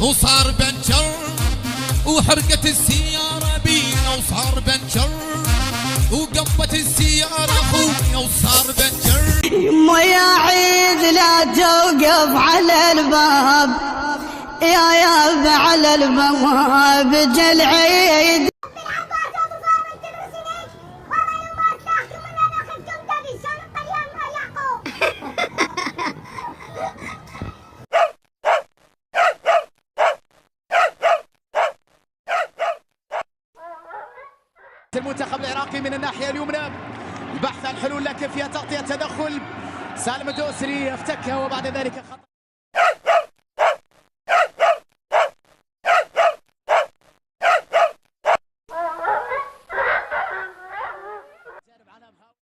وصار بنشر وحرقت السيارة بينا وصار بنشر وقبت السيارة اخويا وصار بنشر. يما يا عيد لا توقف على الباب يا على الباب جل عيد. المنتخب العراقي من الناحية اليمنى البحث عن حلول لكيفية تغطية تدخل سالم الدوسري افتكها وبعد ذلك